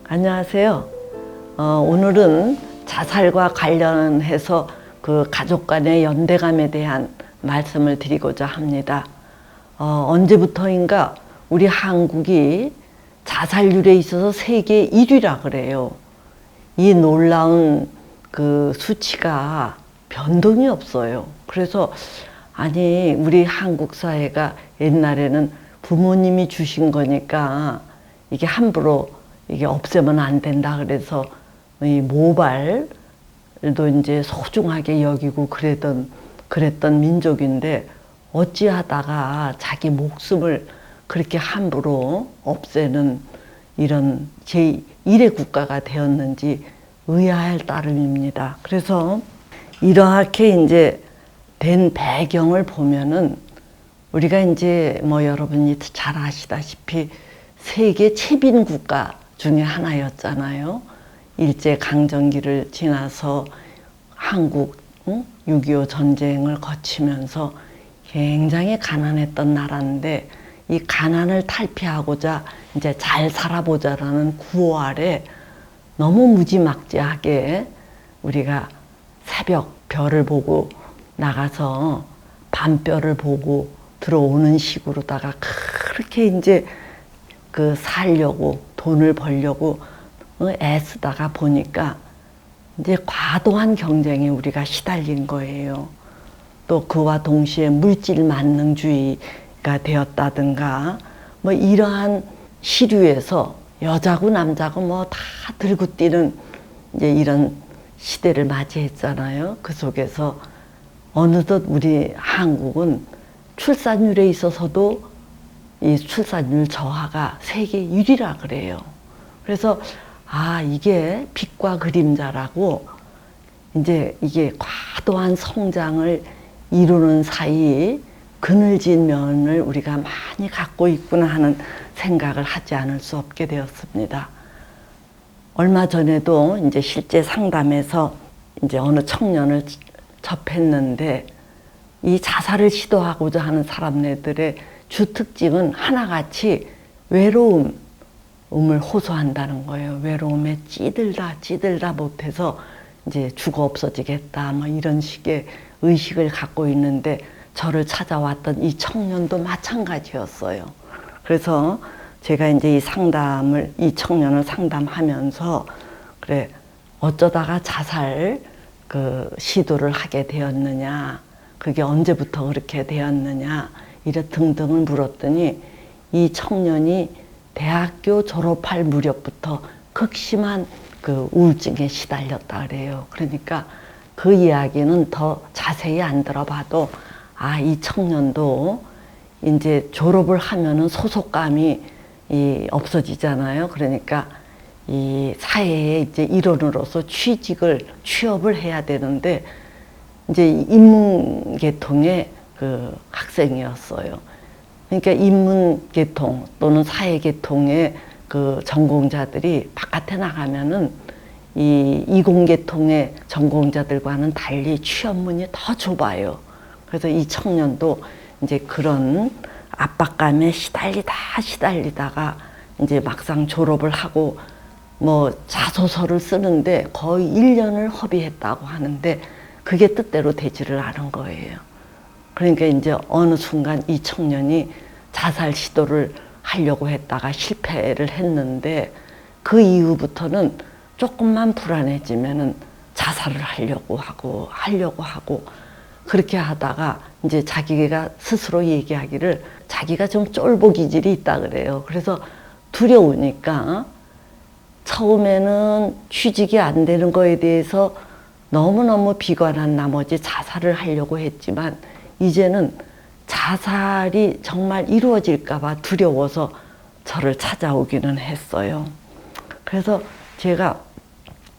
안녕하세요. 오늘은 자살과 관련해서 그 가족 간의 연대감에 대한 말씀을 드리고자 합니다. 언제부터인가 우리 한국이 자살률에 있어서 세계 1위라 그래요. 이 놀라운 그 수치가 변동이 없어요. 그래서 아니 우리 한국 사회가 옛날에는 부모님이 주신 거니까 이게 함부로 이게 없애면 안 된다 그래서 이 모발도 이제 소중하게 여기고 그랬던 민족인데 어찌하다가 자기 목숨을 그렇게 함부로 없애는 이런 제1의 국가가 되었는지 의아할 따름입니다. 그래서 이렇게 이제 된 배경을 보면은 우리가 이제 뭐 여러분이 잘 아시다시피 세계 최빈 국가 중에 하나였잖아요. 일제강점기를 지나서 한국 6.25 전쟁을 거치면서 굉장히 가난했던 나라인데 이 가난을 탈피하고자 이제 잘 살아보자라는 구호 아래 너무 무지막지하게 우리가 새벽 별을 보고 나가서 밤별을 보고 들어오는 식으로다가 그렇게 이제 그 살려고 돈을 벌려고 애쓰다가 보니까 이제 과도한 경쟁에 우리가 시달린 거예요. 또 그와 동시에 물질 만능주의가 되었다든가 뭐 이러한 시류에서 여자고 남자고 뭐 다 들고 뛰는 이제 이런 시대를 맞이했잖아요. 그 속에서 어느덧 우리 한국은 출산율에 있어서도 이 출산율 저하가 세계 1위라 그래요. 그래서 이게 빛과 그림자라고 이제 이게 과도한 성장을 이루는 사이 그늘진 면을 우리가 많이 갖고 있구나 하는 생각을 하지 않을 수 없게 되었습니다. 얼마 전에도 이제 실제 상담에서 이제 어느 청년을 접했는데 이 자살을 시도하고자 하는 사람들의 주 특징은 하나같이 외로움을 호소한다는 거예요. 외로움에 찌들다 못해서 이제 죽어 없어지겠다 뭐 이런 식의 의식을 갖고 있는데 저를 찾아왔던 이 청년도 마찬가지였어요. 그래서 제가 이제 이 청년을 상담하면서 그래 어쩌다가 자살 그 시도를 하게 되었느냐, 그게 언제부터 그렇게 되었느냐 이래 등등을 물었더니 이 청년이 대학교 졸업할 무렵부터 극심한 그 우울증에 시달렸다 그래요. 그러니까 그 이야기는 더 자세히 안 들어봐도 이 청년도 이제 졸업을 하면은 소속감이 없어지잖아요. 그러니까 이 사회의 이제 일원으로서 취업을 해야 되는데 이제 인문계통의 그 학생이었어요. 그러니까 인문계통 또는 사회계통의 그 전공자들이 바깥에 나가면은 이 이공계통의 전공자들과는 달리 취업문이 더 좁아요. 그래서 이 청년도 이제 그런 압박감에 시달리다가 이제 막상 졸업을 하고 뭐 자소서를 쓰는데 거의 1년을 허비했다고 하는데 그게 뜻대로 되지를 않은 거예요. 그러니까 이제 어느 순간 이 청년이 자살 시도를 하려고 했다가 실패를 했는데 그 이후부터는 조금만 불안해지면은 자살을 하려고 하고 그렇게 하다가 이제 자기가 스스로 얘기하기를 자기가 좀 쫄보 기질이 있다 그래요. 그래서 두려우니까 처음에는 취직이 안 되는 거에 대해서 너무너무 비관한 나머지 자살을 하려고 했지만 이제는 자살이 정말 이루어질까 봐 두려워서 저를 찾아오기는 했어요. 그래서 제가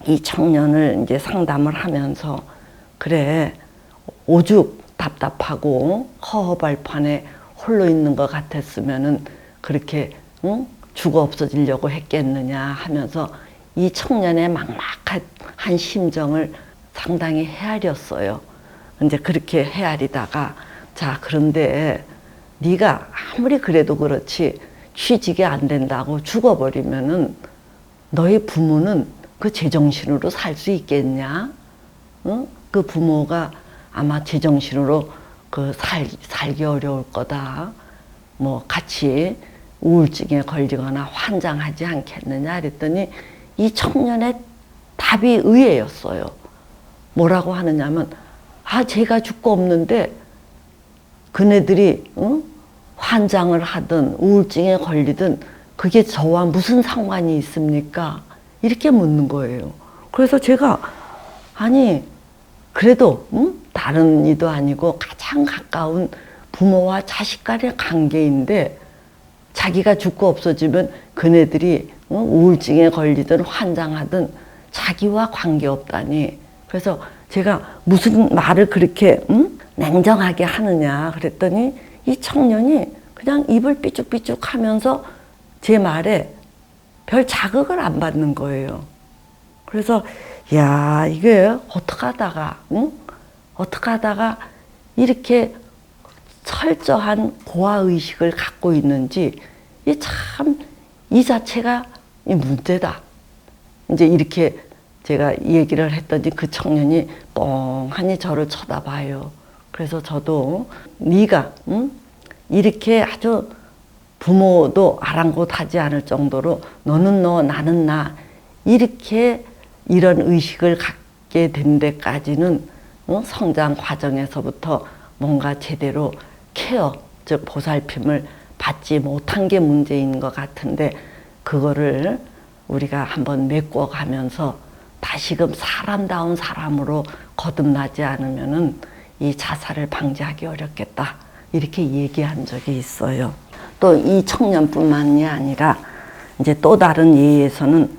이 청년을 이제 상담을 하면서 그래 오죽 답답하고 허허벌판에 홀로 있는 것 같았으면은 그렇게 죽어 없어지려고 했겠느냐 하면서 이 청년의 막막한 심정을 상당히 헤아렸어요. 이제 그렇게 헤아리다가 자 그런데 네가 아무리 그래도 그렇지 취직이 안 된다고 죽어버리면은 너의 부모는 그 제정신으로 살 수 있겠냐? 응? 그 부모가 아마 제정신으로 살기 어려울 거다. 뭐 같이 우울증에 걸리거나 환장하지 않겠느냐 그랬더니 이 청년의 답이 의외였어요. 뭐라고 하느냐면 제가 죽고 없는데 그네들이 환장을 하든 우울증에 걸리든 그게 저와 무슨 상관이 있습니까? 이렇게 묻는 거예요. 그래서 제가 그래도 다른 이도 아니고 가장 가까운 부모와 자식 간의 관계인데 자기가 죽고 없어지면 그네들이 우울증에 걸리든 환장하든 자기와 관계없다니. 그래서 제가 무슨 말을 그렇게 냉정하게 하느냐 그랬더니 이 청년이 그냥 입을 삐죽삐죽 하면서 제 말에 별 자극을 안 받는 거예요. 그래서 야, 이게 어떻게 하다가 이렇게 철저한 고아의식을 갖고 있는지 이 자체가 이 문제다. 이제 이렇게 제가 얘기를 했더니 그 청년이 뻥하니 저를 쳐다봐요. 그래서 저도 네가 이렇게 아주 부모도 아랑곳하지 않을 정도로 너는 너 나는 나 이렇게 이런 의식을 갖게 된 데까지는 성장 과정에서부터 뭔가 제대로 케어, 즉 보살핌을 받지 못한 게 문제인 것 같은데 그거를 우리가 한번 메꿔가면서 다시금 사람다운 사람으로 거듭나지 않으면은 이 자살을 방지하기 어렵겠다 이렇게 얘기한 적이 있어요. 또 이 청년뿐만이 아니라 이제 또 다른 예에서는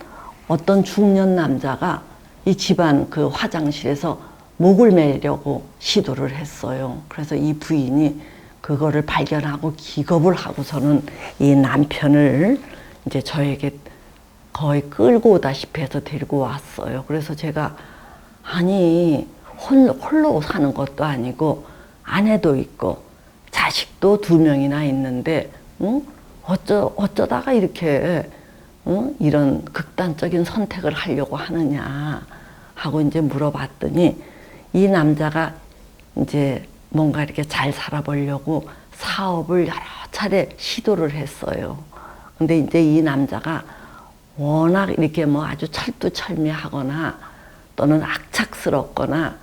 어떤 중년 남자가 이 집안 그 화장실에서 목을 매려고 시도를 했어요. 그래서 이 부인이 그거를 발견하고 기겁을 하고서는 이 남편을 이제 저에게 거의 끌고 오다시피 해서 데리고 왔어요. 그래서 제가 홀로 사는 것도 아니고 아내도 있고 자식도 2명이나 있는데 어쩌다가 이렇게 이런 극단적인 선택을 하려고 하느냐 하고 이제 물어봤더니 이 남자가 이제 뭔가 이렇게 잘 살아보려고 사업을 여러 차례 시도를 했어요. 근데 이제 이 남자가 워낙 이렇게 뭐 아주 철두철미하거나 또는 악착스럽거나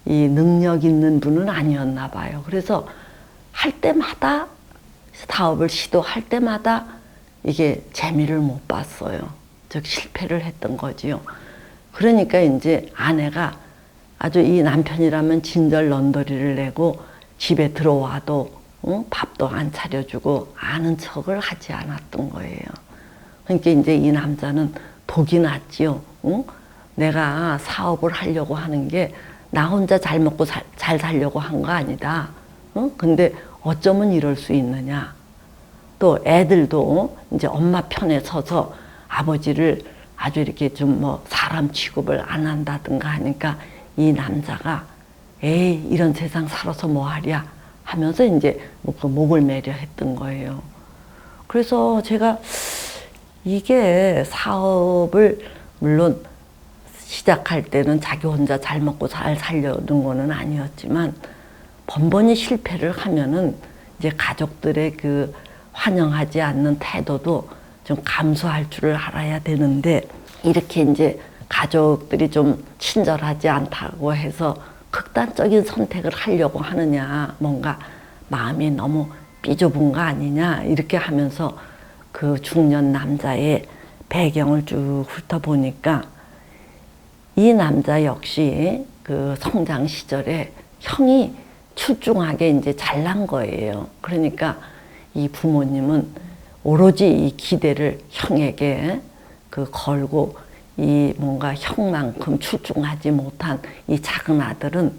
이 능력 있는 분은 아니었나 봐요. 그래서 할 때마다 사업을 시도할 때마다 이게 재미를 못 봤어요. 즉 실패를 했던 거지요. 그러니까 이제 아내가 아주 이 남편이라면 진절런더리를 내고 집에 들어와도 밥도 안 차려주고 아는 척을 하지 않았던 거예요. 그러니까 이제 이 남자는 독이 났지요. 내가 사업을 하려고 하는 게 나 혼자 잘 먹고 잘 살려고 한 거 아니다. 근데 어쩌면 이럴 수 있느냐. 또 애들도 이제 엄마 편에 서서 아버지를 아주 이렇게 좀 뭐 사람 취급을 안 한다든가 하니까 이 남자가 에이 이런 세상 살아서 뭐 하랴 하면서 이제 목을 매려 했던 거예요. 그래서 제가 이게 사업을 물론 시작할 때는 자기 혼자 잘 먹고 잘 살려는 거는 아니었지만 번번이 실패를 하면은 이제 가족들의 그 환영하지 않는 태도도 좀 감수할 줄을 알아야 되는데 이렇게 이제 가족들이 좀 친절하지 않다고 해서 극단적인 선택을 하려고 하느냐, 뭔가 마음이 너무 삐좁은 거 아니냐 이렇게 하면서 그 중년 남자의 배경을 쭉 훑어보니까 이 남자 역시 그 성장 시절에 형이 출중하게 이제 잘난 거예요. 그러니까 이 부모님은 오로지 이 기대를 형에게 걸고 이 뭔가 형만큼 출중하지 못한 이 작은 아들은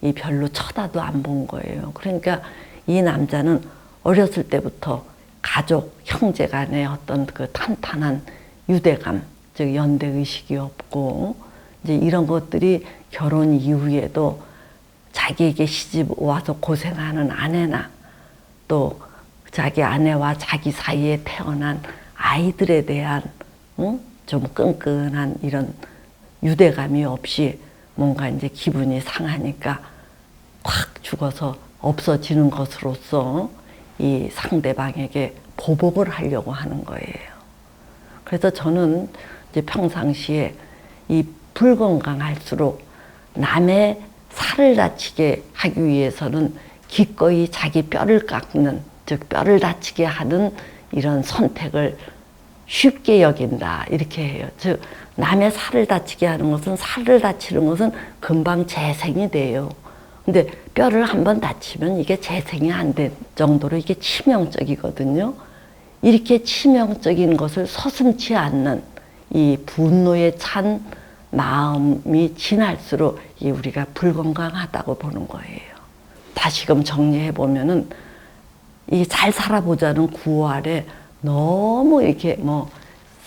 이 별로 쳐다도 안 본 거예요. 그러니까 이 남자는 어렸을 때부터 가족, 형제 간의 어떤 그 탄탄한 유대감, 즉 연대의식이 없고 이제 이런 것들이 결혼 이후에도 자기에게 시집 와서 고생하는 아내나 또 자기 아내와 자기 사이에 태어난 아이들에 대한 좀 끈끈한 이런 유대감이 없이 뭔가 이제 기분이 상하니까 확 죽어서 없어지는 것으로서 이 상대방에게 보복을 하려고 하는 거예요. 그래서 저는 이제 평상시에 이 불건강할수록 남의 살을 다치게 하기 위해서는 기꺼이 자기 뼈를 깎는, 즉 뼈를 다치게 하는 이런 선택을 쉽게 여긴다 이렇게 해요. 즉 남의 살을 다치게 하는 것은, 살을 다치는 것은 금방 재생이 돼요. 근데 뼈를 한번 다치면 이게 재생이 안 될 정도로 이게 치명적이거든요. 이렇게 치명적인 것을 서슴지 않는 이 분노에 찬 마음이 지날수록 이 우리가 불건강하다고 보는 거예요. 다시금 정리해 보면은 이 잘 살아보자는 구호 아래 너무 이렇게 뭐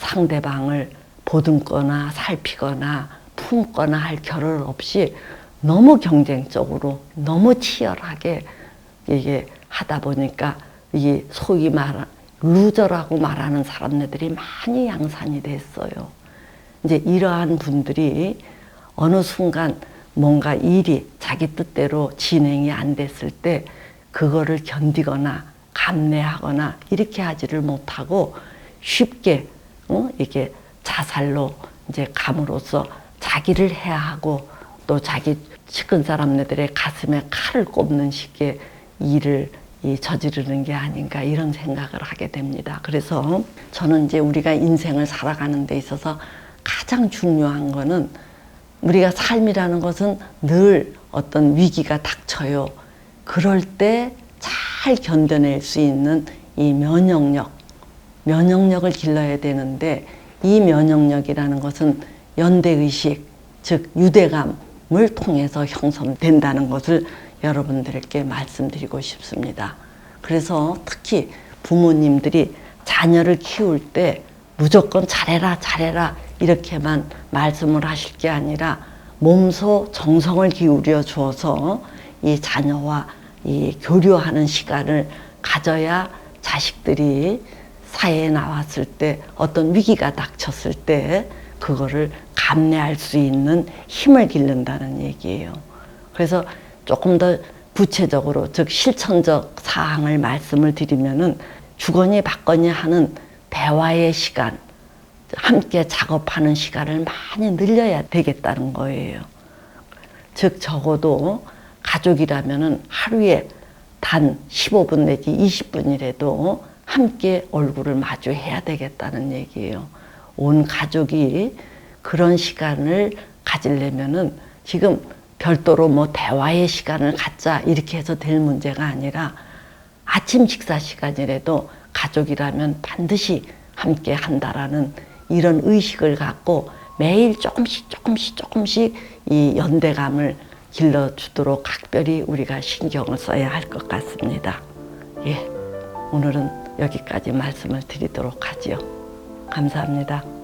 상대방을 보듬거나 살피거나 품거나 할 겨를 없이 너무 경쟁적으로 너무 치열하게 이게 하다 보니까 이 소위 말하는 루저라고 말하는 사람들이 많이 양산이 됐어요. 이제 이러한 분들이 어느 순간 뭔가 일이 자기 뜻대로 진행이 안 됐을 때 그거를 견디거나 감내하거나 이렇게 하지를 못하고 쉽게 이게 자살로 이제 감으로써 자기를 해하고 또 자기 측근 사람들의 가슴에 칼을 꼽는 식의 일을 저지르는 게 아닌가 이런 생각을 하게 됩니다. 그래서 저는 이제 우리가 인생을 살아가는 데 있어서 가장 중요한 거는 우리가 삶이라는 것은 늘 어떤 위기가 닥쳐요. 그럴 때 잘 견뎌낼 수 있는 이 면역력을 길러야 되는데 이 면역력이라는 것은 연대의식, 즉 유대감을 통해서 형성된다는 것을 여러분들께 말씀드리고 싶습니다. 그래서 특히 부모님들이 자녀를 키울 때 무조건 잘해라 잘해라 이렇게만 말씀을 하실 게 아니라 몸소 정성을 기울여 주어서 이 자녀와 이 교류하는 시간을 가져야 자식들이 사회에 나왔을 때 어떤 위기가 닥쳤을 때 그거를 감내할 수 있는 힘을 기른다는 얘기예요. 그래서 조금 더 구체적으로, 즉 실천적 사항을 말씀을 드리면은 주거니 받거니 하는 대화의 시간, 함께 작업하는 시간을 많이 늘려야 되겠다는 거예요. 즉 적어도 가족이라면은 하루에 단 15분 내지 20분이라도 함께 얼굴을 마주해야 되겠다는 얘기예요. 온 가족이 그런 시간을 가지려면은 지금 별도로 뭐 대화의 시간을 갖자 이렇게 해서 될 문제가 아니라 아침 식사 시간이라도 가족이라면 반드시 함께 한다라는 이런 의식을 갖고 매일 조금씩 이 연대감을 길러주도록 각별히 우리가 신경을 써야 할 것 같습니다. 예, 오늘은 여기까지 말씀을 드리도록 하지요. 감사합니다.